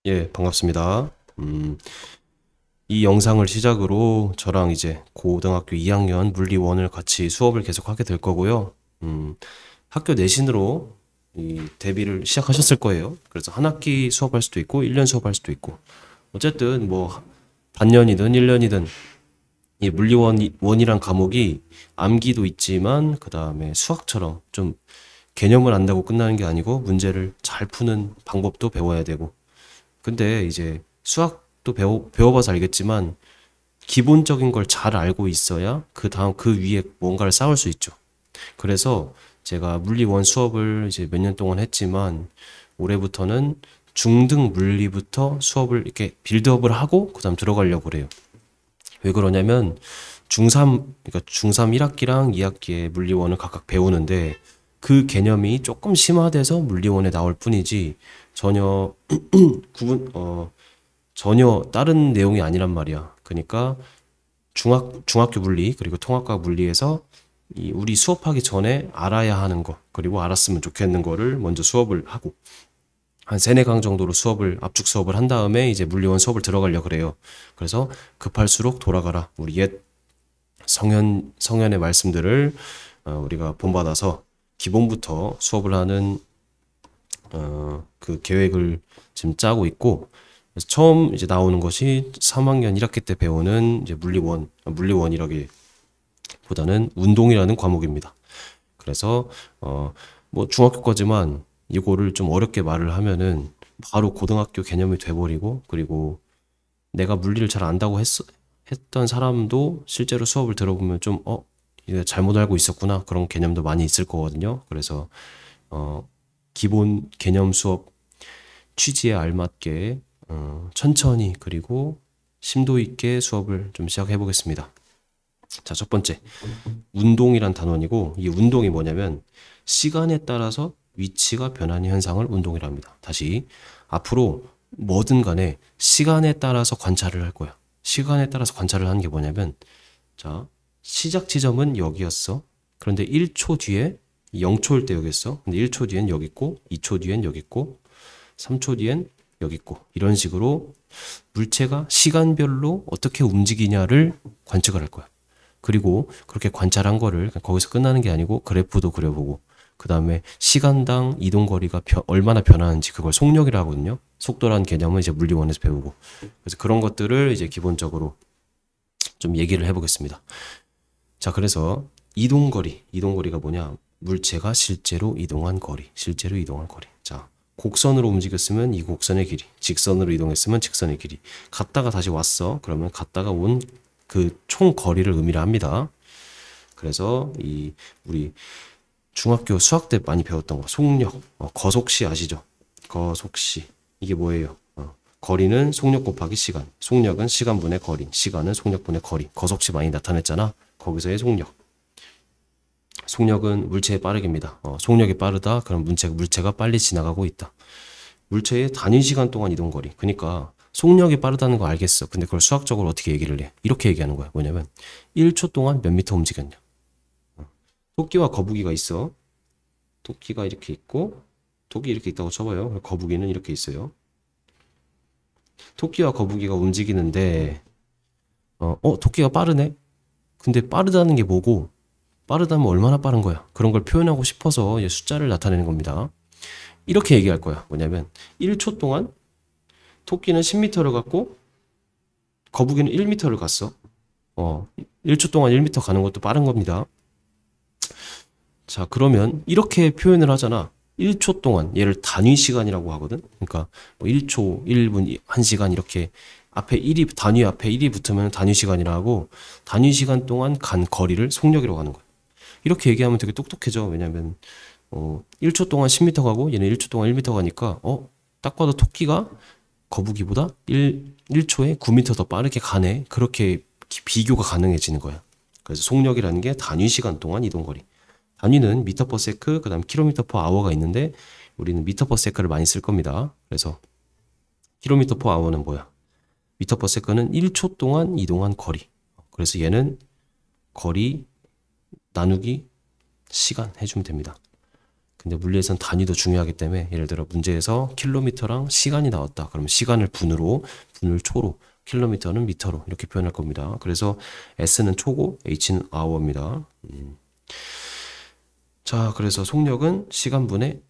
예, 반갑습니다. 이 영상을 시작으로 저랑 이제 고등학교 2학년 물리원을 같이 수업을 계속하게 될 거고요. 학교 내신으로 이 대비를 시작하셨을 거예요. 그래서 한 학기 수업할 수도 있고, 1년 수업할 수도 있고. 어쨌든 뭐 반년이든 1년이든 이 원이란 과목이 암기도 있지만 그다음에 수학처럼 좀 개념을 안다고 끝나는 게 아니고 문제를 잘 푸는 방법도 배워야 되고 근데 이제 수학도 배워봐서 알겠지만 기본적인 걸 잘 알고 있어야 그 다음 그 위에 뭔가를 쌓을 수 있죠. 그래서 제가 물리원 수업을 이제 몇 년 동안 했지만 올해부터는 중등 물리부터 수업을 이렇게 빌드업을 하고 그다음 들어가려고 그래요. 왜 그러냐면 그러니까 중3 1학기랑 2학기에 물리원을 각각 배우는데 그 개념이 조금 심화돼서 물리원에 나올 뿐이지 전혀 구분 전혀 다른 내용이 아니란 말이야. 그러니까 중학교 물리 그리고 통합과 물리에서 이 우리 수업하기 전에 알아야 하는 거 그리고 알았으면 좋겠는 거를 먼저 수업을 하고 한 세네 강 정도로 수업을 압축 수업을 한 다음에 이제 물리원 수업을 들어가려 그래요. 그래서 급할수록 돌아가라. 우리 옛 성현의 말씀들을 우리가 본받아서 기본부터 수업을 하는 그 계획을 지금 짜고 있고 그래서 처음 이제 나오는 것이 3학년 1학기 때 배우는 이제 물리원이라기보다는 운동이라는 과목입니다. 그래서 뭐 중학교 거지만 이거를 좀 어렵게 말을 하면은 바로 고등학교 개념이 돼버리고 그리고 내가 물리를 잘 안다고 했던 사람도 실제로 수업을 들어보면 좀 이거 잘못 알고 있었구나 그런 개념도 많이 있을 거거든요. 그래서 어, 기본 개념 수업 취지에 알맞게 천천히 그리고 심도 있게 수업을 좀 시작해 보겠습니다. 자, 첫 번째 운동이란 단원이고 이 운동이 뭐냐면 시간에 따라서 위치가 변하는 현상을 운동이라 합니다. 다시 앞으로 뭐든 간에 시간에 따라서 관찰을 할 거야. 시간에 따라서 관찰을 하는 게 뭐냐면 자, 시작 지점은 여기였어. 그런데 1초 뒤에 0초일 때 여기 있어. 근데 1초 뒤엔 여기 있고 2초 뒤엔 여기 있고 3초 뒤엔 여기 있고 이런 식으로 물체가 시간별로 어떻게 움직이냐를 관측을 할 거야. 그리고 그렇게 관찰한 거를 거기서 끝나는 게 아니고 그래프도 그려보고 그 다음에 시간당 이동거리가 얼마나 변하는지 그걸 속력이라 하거든요. 속도라는 개념은 이제 물리원에서 배우고 그래서 그런 것들을 이제 기본적으로 좀 얘기를 해보겠습니다. 자, 그래서 이동거리가 뭐냐? 물체가 실제로 이동한 거리, 실제로 이동한 거리. 자, 곡선으로 움직였으면 이 곡선의 길이, 직선으로 이동했으면 직선의 길이. 갔다가 다시 왔어. 그러면 갔다가 온 그 총 거리를 의미를 합니다. 그래서 이 우리 중학교 수학 때 많이 배웠던 거, 속력, 거속시 아시죠? 거속시. 이게 뭐예요? 거리는 속력 곱하기 시간. 속력은 시간분의 거리. 시간은 속력분의 거리. 거속시 많이 나타냈잖아. 거기서의 속력. 속력은 물체의 빠르기입니다. 속력이 빠르다. 그럼 물체가 빨리 지나가고 있다. 물체의 단위 시간 동안 이동 거리. 그러니까 속력이 빠르다는 거 알겠어. 근데 그걸 수학적으로 어떻게 얘기를 해? 이렇게 얘기하는 거야. 뭐냐면 1초 동안 몇 미터 움직였냐. 토끼와 거북이가 있어. 토끼가 이렇게 있고 토끼 이렇게 있다고 쳐봐요. 거북이는 이렇게 있어요. 토끼와 거북이가 움직이는데 토끼가 빠르네. 근데 빠르다는 게 뭐고 빠르다면 얼마나 빠른 거야. 그런 걸 표현하고 싶어서 숫자를 나타내는 겁니다. 이렇게 얘기할 거야. 뭐냐면 1초 동안 토끼는 10m를 갔고 거북이는 1m를 갔어. 1초 동안 1m 가는 것도 빠른 겁니다. 자, 그러면 이렇게 표현을 하잖아. 1초 동안 얘를 단위 시간이라고 하거든. 그러니까 뭐 1초, 1분, 1시간 이렇게 단위 앞에 1이 붙으면 단위 시간이라 하고 단위 시간 동안 간 거리를 속력이라고 하는 거야. 이렇게 얘기하면 되게 똑똑해져. 왜냐면 1초 동안 10m 가고 얘는 1초 동안 1m 가니까 딱 봐도 토끼가 거북이보다 1초에 9m 더 빠르게 가네. 그렇게 비교가 가능해지는 거야. 그래서 속력이라는 게 단위 시간 동안 이동거리. 단위는 미터 퍼 세크, 그 다음 킬로미터 퍼 아워가 있는데 우리는 미터 퍼 세크를 많이 쓸 겁니다. 그래서 킬로미터 퍼 아워는 뭐야? 미터 퍼 세크는 1초 동안 이동한 거리. 그래서 얘는 거리 나누기 시간 해주면 됩니다. 근데 물리에선 단위도 중요하기 때문에 예를 들어 문제에서 킬로미터랑 시간이 나왔다. 그러면 시간을 분으로, 분을 초로, 킬로미터는 미터로 이렇게 표현할 겁니다. 그래서 S는 초고 H는 아워입니다. 자, 그래서 속력은 시간분의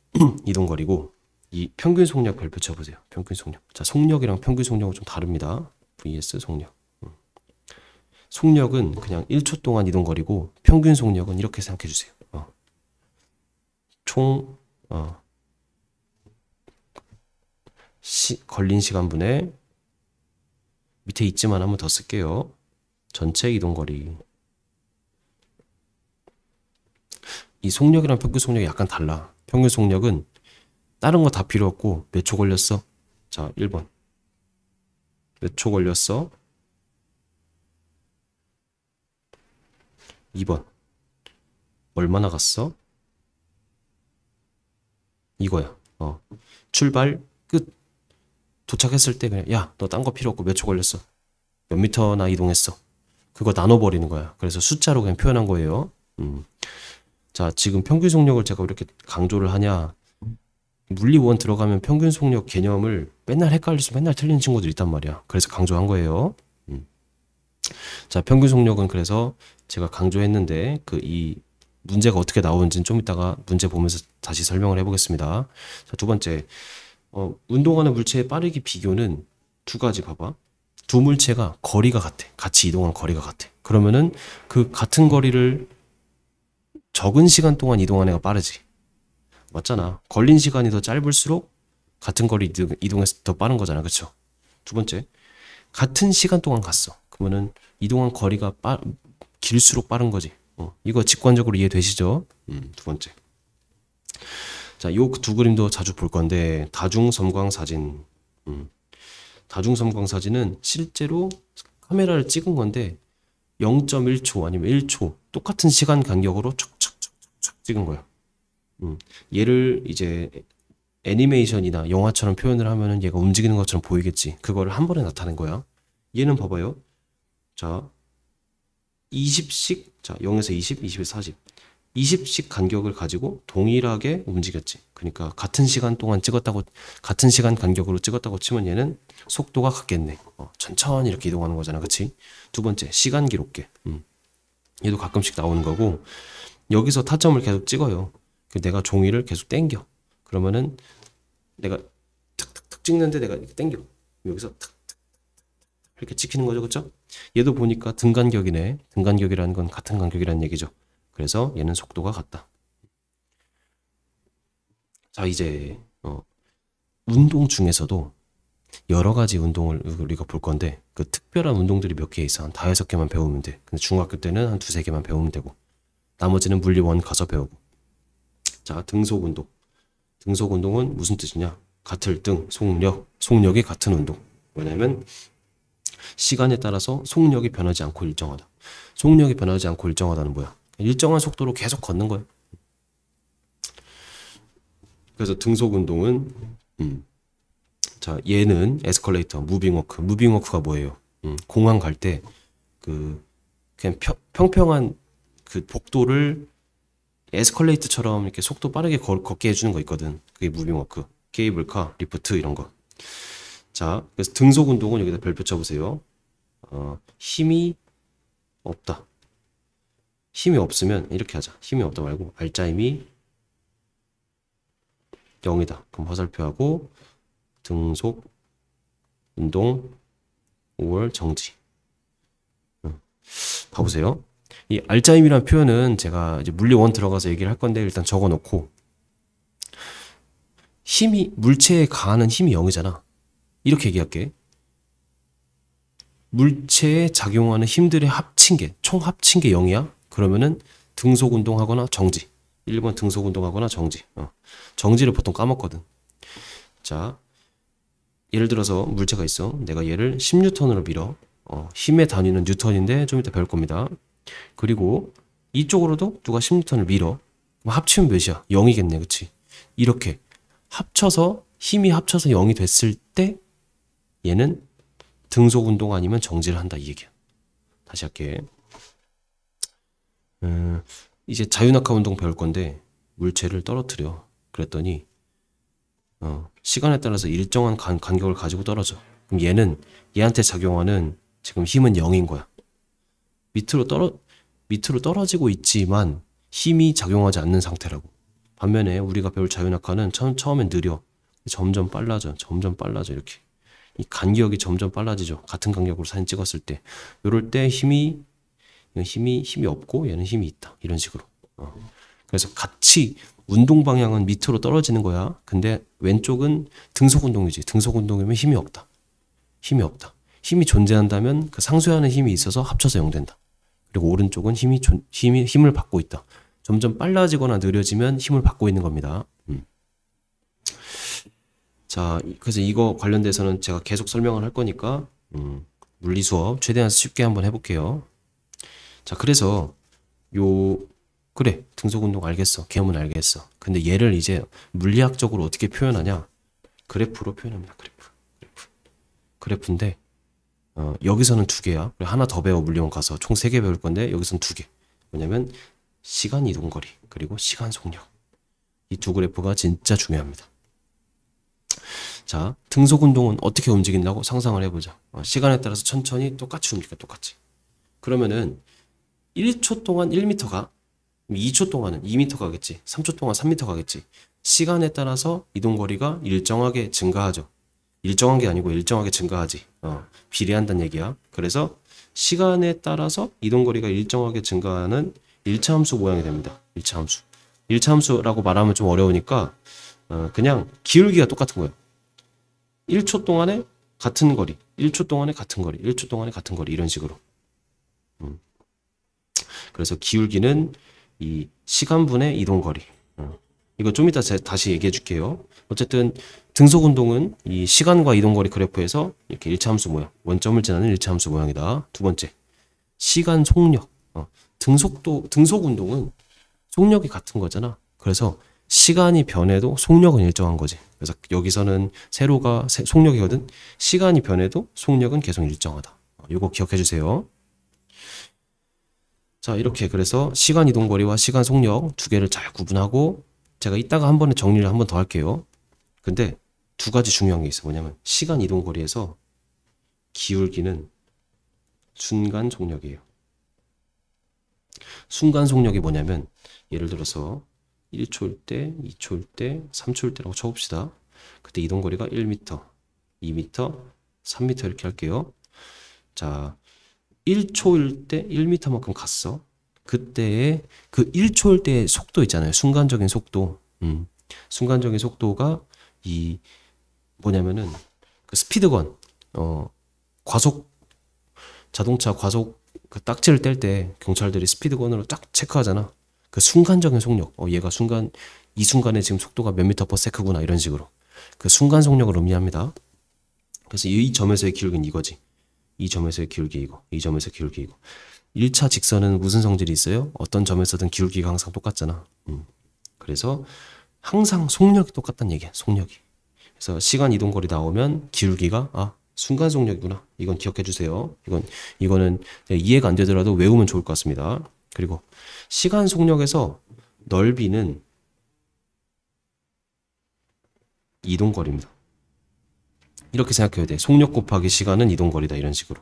이동거리고 이 평균 속력 별표 쳐보세요. 평균 속력. 자, 속력이랑 평균 속력은 좀 다릅니다. vs 속력. 속력은 그냥 1초 동안 이동거리고 평균 속력은 이렇게 생각해 주세요. 총 걸린 시간분의 밑에 있지만 한번 더 쓸게요. 전체 이동거리. 이 속력이랑 평균 속력이 약간 달라. 평균 속력은 다른 거 다 필요 없고 몇 초 걸렸어? 자, 1번. 몇 초 걸렸어? 2번. 얼마나 갔어? 이거야. 출발, 끝. 도착했을 때 그냥 야, 너 딴 거 필요 없고 몇 초 걸렸어? 몇 미터나 이동했어? 그거 나눠버리는 거야. 그래서 숫자로 그냥 표현한 거예요. 자, 지금 평균 속력을 제가 왜 이렇게 강조를 하냐? 물리원 들어가면 평균 속력 개념을 맨날 헷갈려서 맨날 틀리는 친구들이 있단 말이야. 그래서 강조한 거예요. 자, 평균 속력은 그래서 제가 강조했는데 이 문제가 어떻게 나오는지는 좀 이따가 문제 보면서 다시 설명을 해보겠습니다. 자, 두 번째, 운동하는 물체의 빠르기 비교는 두 가지 봐봐. 두 물체가 거리가 같아. 같이 이동하는 거리가 같아. 그러면은 그 같은 거리를 적은 시간 동안 이동한 애가 빠르지. 맞잖아. 걸린 시간이 더 짧을수록 같은 거리 이동해서 더 빠른 거잖아. 그쵸? 두 번째, 같은 시간 동안 갔어. 그러면은 이동한 거리가 길수록 빠른 거지. 이거 직관적으로 이해되시죠? 두 번째. 자, 요 두 그림도 자주 볼 건데 다중섬광 사진. 다중섬광 사진은 실제로 카메라를 찍은 건데 0.1초 아니면 1초 똑같은 시간 간격으로 촉촉촉촉 찍은 거야. 얘를 이제 애니메이션이나 영화처럼 표현을 하면은 얘가 움직이는 것처럼 보이겠지. 그거를 한 번에 나타낸 거야. 얘는 봐봐요. 자, 20씩, 자, 0에서 20, 20에서 40. 20씩 간격을 가지고 동일하게 움직였지. 그러니까 같은 시간 동안 찍었다고, 같은 시간 간격으로 찍었다고 치면 얘는 속도가 같겠네. 천천히 이렇게 이동하는 거잖아. 그치? 두 번째, 시간 기록계. 얘도 가끔씩 나오는 거고, 여기서 타점을 계속 찍어요. 내가 종이를 계속 땡겨. 그러면은 내가 탁탁탁 찍는데 내가 이렇게 땡겨. 여기서 탁탁 이렇게 찍히는 거죠. 그쵸? 얘도 보니까 등간격이네. 등간격이라는 건 같은 간격이라는 얘기죠. 그래서 얘는 속도가 같다. 자, 이제 운동 중에서도 여러 가지 운동을 우리가 볼 건데 그 특별한 운동들이 몇 개 있어. 한 5-6개만 배우면 돼. 근데 중학교 때는 한 2-3개만 배우면 되고 나머지는 물리원 가서 배우고. 자, 등속 운동. 등속 운동은 무슨 뜻이냐? 같을 등, 속력이 같은 운동. 왜냐면 시간에 따라서 속력이 변하지 않고 일정하다. 속력이 변하지 않고 일정하다는 뭐야? 일정한 속도로 계속 걷는 거야. 그래서 등속 운동은 자, 얘는 에스컬레이터, 무빙워크. 무빙워크가 뭐예요? 공항 갈 때 그냥 평평한 그 복도를 에스컬레이터처럼 이렇게 속도 빠르게 걷게 해주는 거 있거든. 그게 무빙워크. 케이블카, 리프트 이런 거. 자, 그래서 등속 운동은 여기다 별표 쳐보세요. 힘이 없다. 힘이 없으면 이렇게 하자. 힘이 없다 말고 알짜힘이 0이다. 그럼 화살표하고 등속 운동 5월 정지. 봐보세요. 이 알짜힘이라는 표현은 제가 이제 물리원 들어가서 얘기를 할 건데 일단 적어놓고 물체에 가하는 힘이 0이잖아. 이렇게 얘기할게. 물체에 작용하는 힘들의 총 합친 게 0이야? 그러면은 등속 운동하거나 정지. 1번 등속 운동하거나 정지. 정지를 보통 까먹거든. 자, 예를 들어서 물체가 있어. 내가 얘를 10N으로 밀어. 힘의 단위는 뉴턴인데 좀 이따 배울 겁니다. 그리고 이쪽으로도 누가 10N을 밀어. 합치면 몇이야? 0이겠네. 그치? 이렇게 힘이 합쳐서 0이 됐을 때 얘는 등속 운동 아니면 정지를 한다 이 얘기야. 다시 할게. 이제 자유낙하 운동 배울 건데 물체를 떨어뜨려. 그랬더니 시간에 따라서 일정한 간격을 가지고 떨어져. 그럼 얘한테 작용하는 지금 힘은 0인 거야. 밑으로 떨어지고 있지만 힘이 작용하지 않는 상태라고. 반면에 우리가 배울 자유낙하는 처음엔 느려. 점점 빨라져. 이렇게. 이 간격이 점점 빨라지죠. 같은 간격으로 사진 찍었을 때. 이럴 때 힘이 없고 얘는 힘이 있다. 이런 식으로. 그래서 같이 운동 방향은 밑으로 떨어지는 거야. 근데 왼쪽은 등속 운동이지. 등속 운동이면 힘이 없다. 힘이 존재한다면 그 상쇄하는 힘이 있어서 합쳐서 0 된다. 그리고 오른쪽은 힘을 받고 있다. 점점 빨라지거나 느려지면 힘을 받고 있는 겁니다. 자, 그래서 이거 관련돼서는 제가 계속 설명을 할 거니까 물리 수업 최대한 쉽게 한번 해볼게요. 자, 그래서 그래, 등속 운동 알겠어. 개념은 알겠어. 근데 얘를 이제 물리학적으로 어떻게 표현하냐? 그래프로 표현합니다. 그래프인데 여기서는 2개야. 하나 더 배워. 물리원 가서 총 3개 배울 건데 여기서는 2개. 뭐냐면 시간 이동거리 그리고 시간 속력. 이 두 그래프가 진짜 중요합니다. 자, 등속 운동은 어떻게 움직인다고 상상을 해보자. 시간에 따라서 천천히 똑같이 움직여. 똑같이. 그러면은 1초 동안 1m 가, 2초 동안은 2m 가겠지. 3초 동안 3m 가겠지. 시간에 따라서 이동거리가 일정하게 증가하죠. 일정한 게 아니고 일정하게 증가하지. 비례한다는 얘기야. 그래서 시간에 따라서 이동거리가 일정하게 증가하는 1차 함수 모양이 됩니다. 1차 함수. 1차 함수라고 말하면 좀 어려우니까 그냥 기울기가 똑같은 거예요. 1초 동안에 같은 거리, 1초 동안에 같은 거리, 1초 동안에 같은 거리 이런 식으로. 그래서 기울기는 이 시간분의 이동거리. 이거 좀 이따 다시 얘기해 줄게요. 어쨌든 등속 운동은 이 시간과 이동거리 그래프에서 이렇게 1차 함수 모양, 원점을 지나는 1차 함수 모양이다. 두 번째, 시간 속력. 등속 운동은 속력이 같은 거잖아. 그래서 시간이 변해도 속력은 일정한 거지. 그래서 여기서는 세로가 속력이거든. 시간이 변해도 속력은 계속 일정하다. 이거 기억해 주세요. 자, 이렇게 그래서 시간 이동거리와 시간 속력 2개를 잘 구분하고 제가 이따가 한 번에 정리를 한 번 더 할게요. 근데 2가지 중요한 게 있어. 뭐냐면 시간 이동거리에서 기울기는 순간 속력이에요. 순간 속력이 뭐냐면 예를 들어서 1초일 때, 2초일 때, 3초일 때라고 쳐봅시다. 그때 이동거리가 1m, 2m, 3m 이렇게 할게요. 자, 1초일 때 1m만큼 갔어. 그때의 그 1초일 때의 속도 있잖아요. 순간적인 속도. 순간적인 속도가 뭐냐면은 그 스피드건, 자동차 과속 그 딱지를 뗄 때 경찰들이 스피드건으로 딱 체크하잖아. 그 순간적인 속력. 얘가 이 순간에 지금 속도가 몇 미터 퍼 세크구나 이런 식으로. 그 순간 속력을 의미합니다. 그래서 이 점에서의 기울기는 이거지. 이 점에서의 기울기 이거. 이 점에서의 기울기 이거. 1차 직선은 무슨 성질이 있어요? 어떤 점에서든 기울기가 항상 똑같잖아. 그래서 항상 속력이 똑같다는 얘기야. 속력이. 그래서 시간 이동거리 나오면 기울기가 순간 속력이구나. 이건 기억해 주세요. 이거는 이해가 안 되더라도 외우면 좋을 것 같습니다. 그리고 시간 속력에서 넓이는 이동거리입니다. 이렇게 생각해야 돼. 속력 곱하기 시간은 이동거리다. 이런 식으로.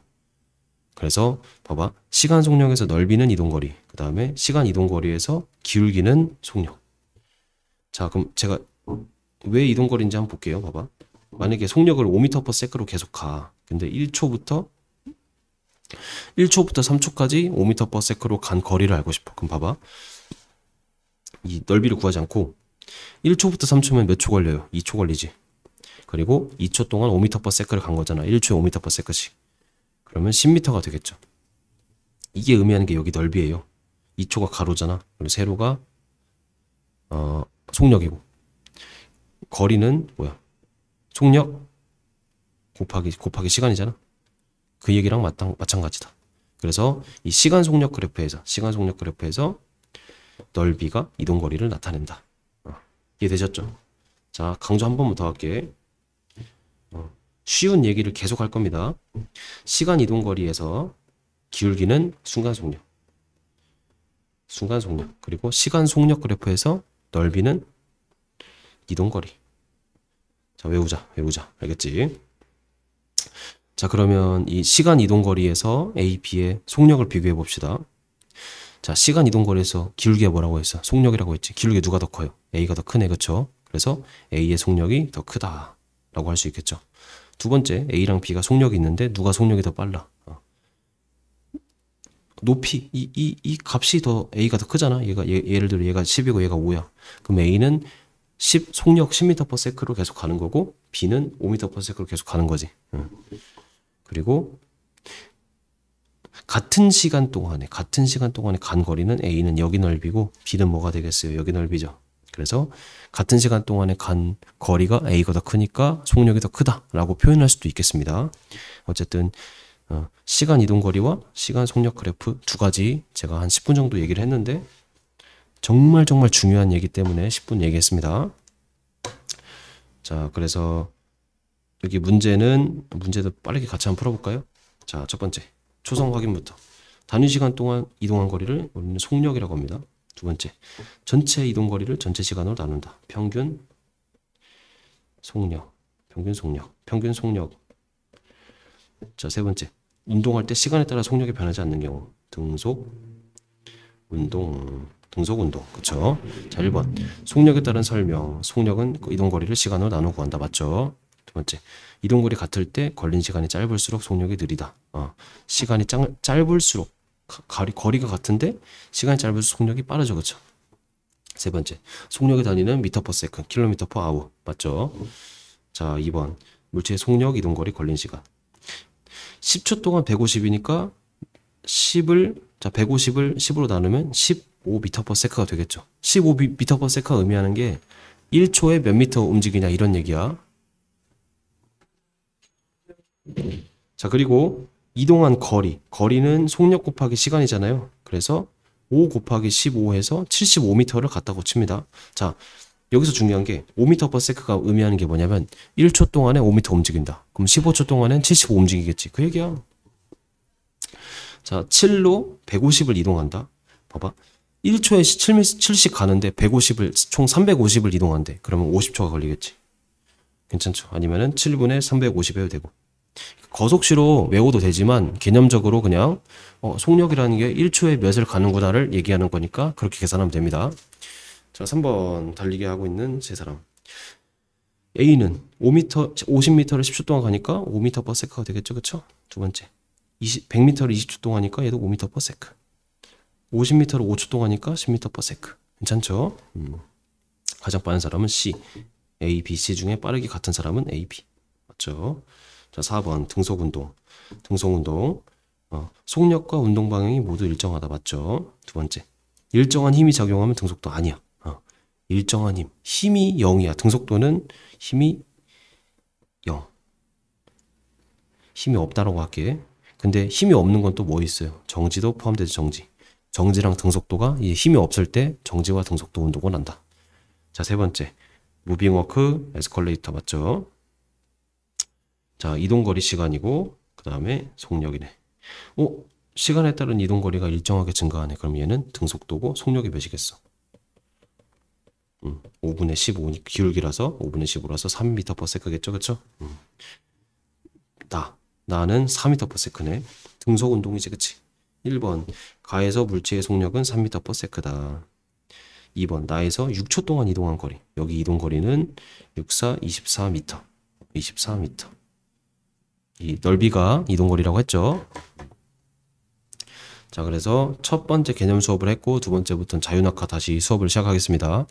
그래서 봐봐. 시간 속력에서 넓이는 이동거리. 그 다음에 시간 이동거리에서 기울기는 속력. 자, 그럼 제가 왜 이동거리인지 한번 볼게요. 봐봐. 만약에 속력을 5m/s로 계속 가. 근데 1초부터 3초까지 5m/s로 간 거리를 알고 싶어. 그럼 봐봐. 이 넓이를 구하지 않고 1초부터 3초면 몇 초 걸려요? 2초 걸리지. 그리고 2초 동안 5m/s를 간 거잖아. 1초에 5m/s씩. 그러면 10m가 되겠죠. 이게 의미하는 게 여기 넓이에요. 2초가 가로잖아. 그리고 세로가 속력이고. 거리는 뭐야? 속력 곱하기 시간이잖아. 그 얘기랑 마찬가지다. 그래서 이 시간 속력 그래프에서 넓이가 이동거리를 나타낸다. 이해되셨죠? 자, 강조 한 번만 더 할게. 쉬운 얘기를 계속 할 겁니다. 시간 이동거리에서 기울기는 순간 속력. 그리고 시간 속력 그래프에서 넓이는 이동거리. 자, 외우자. 알겠지? 자, 그러면 이 시간 이동거리에서 A, B의 속력을 비교해 봅시다. 자, 시간 이동거리에서 기울기가 뭐라고 했어? 속력이라고 했지. 기울기 누가 더 커요? A가 더 크네, 그쵸? 그래서 A의 속력이 더 크다 라고 할 수 있겠죠. 두 번째, A랑 B가 속력이 있는데 누가 속력이 더 빨라? 높이, 이 값이 더 A가 더 크잖아. 예를 들어 얘가 10이고 얘가 5야. 그럼 A는 속력 10m/s로 계속 가는 거고 B는 5m/s로 계속 가는 거지. 그리고 같은 시간 동안에 간 거리는 A는 여기 넓이고 B는 뭐가 되겠어요? 여기 넓이죠. 그래서 같은 시간 동안에 간 거리가 A가 더 크니까 속력이 더 크다라고 표현할 수도 있겠습니다. 어쨌든 시간 이동 거리와 시간 속력 그래프 두 가지 제가 한 10분 정도 얘기를 했는데 정말 중요한 얘기 때문에 10분 얘기했습니다. 자, 그래서 여기 문제도 빠르게 같이 한번 풀어볼까요? 자, 첫 번째 초성 확인부터. 단위 시간 동안 이동한 거리를 우리는 속력이라고 합니다. 두 번째, 전체 이동 거리를 전체 시간으로 나눈다. 평균 속력. 자, 세 번째, 운동할 때 시간에 따라 속력이 변하지 않는 경우. 등속 운동. 그쵸? 자, 1번. 속력에 따른 설명. 속력은 그 이동 거리를 시간으로 나누어 구한다. 맞죠? 두 번째, 이동 거리 같을 때 걸린 시간이 짧을수록 속력이 느리다. 시간이 짧을수록 거리가 같은데 시간이 짧을수록 속력이 빠르죠. 그쵸? 세 번째, 속력의 단위는 m/s, km/h. 맞죠? 자, 2번. 물체의 속력, 이동 거리, 걸린 시간. 10초 동안 150이니까 150을 10으로 나누면 15m/s가 되겠죠. 15m/s가 의미하는 게 1초에 몇 미터 움직이냐 이런 얘기야. 자, 그리고 이동한 거리는 속력 곱하기 시간이잖아요. 그래서 5 곱하기 15 해서 75m를 갖다고 칩니다. 자, 여기서 중요한 게 5m/s가 의미하는 게 뭐냐면 1초 동안에 5m 움직인다. 그럼 15초 동안엔 75 움직이겠지. 그 얘기야. 자, 7로 150을 이동한다. 봐봐. 1초에 7씩 가는데 150을 총 350을 이동한대. 그러면 50초가 걸리겠지. 괜찮죠? 아니면은 7분의 350 해도 되고. 거속시로 외워도 되지만 개념적으로 그냥 속력이라는 게 1초에 몇을 가는구나를 얘기하는 거니까 그렇게 계산하면 됩니다. 자, 3번 달리기 하고 있는 세 사람. A는 50m를 10초 동안 가니까 5m/s가 되겠죠. 그쵸? 두 번째, 100m를 20초 동안 하니까 얘도 5m/s. 50m를 5초 동안 하니까 10m/s. 괜찮죠? 가장 빠른 사람은 C. A, B, C 중에 빠르게 같은 사람은 A, B. 맞죠? 자, 4번 등속운동. 속력과 운동 방향이 모두 일정하다. 맞죠? 두 번째, 일정한 힘이 작용하면 등속도 아니야. 일정한 힘이 0이야. 등속도는 힘이 0. 힘이 없다라고 할게. 근데 힘이 없는 건 또 뭐 있어요? 정지도 포함되죠. 정지랑 등속도가 힘이 없을 때 정지와 등속도 운동을 한다. 자, 세 번째, 무빙워크, 에스컬레이터. 맞죠? 자, 이동거리 시간이고 그 다음에 속력이네. 시간에 따른 이동거리가 일정하게 증가하네. 그럼 얘는 등속도고 속력이 몇이겠어? 5분의 15, 기울기라서 5분의 15라서 3m/s겠죠. 그쵸? 나는 4m/s네. 등속운동이지. 그치? 1번, 가에서 물체의 속력은 3m/s다. 2번, 나에서 6초 동안 이동한 거리. 여기 이동거리는 6, 4, 24m. 24m. 이 넓이가 이동거리라고 했죠. 자, 그래서 첫 번째 개념 수업을 했고 두 번째부터는 자유낙하 다시 수업을 시작하겠습니다.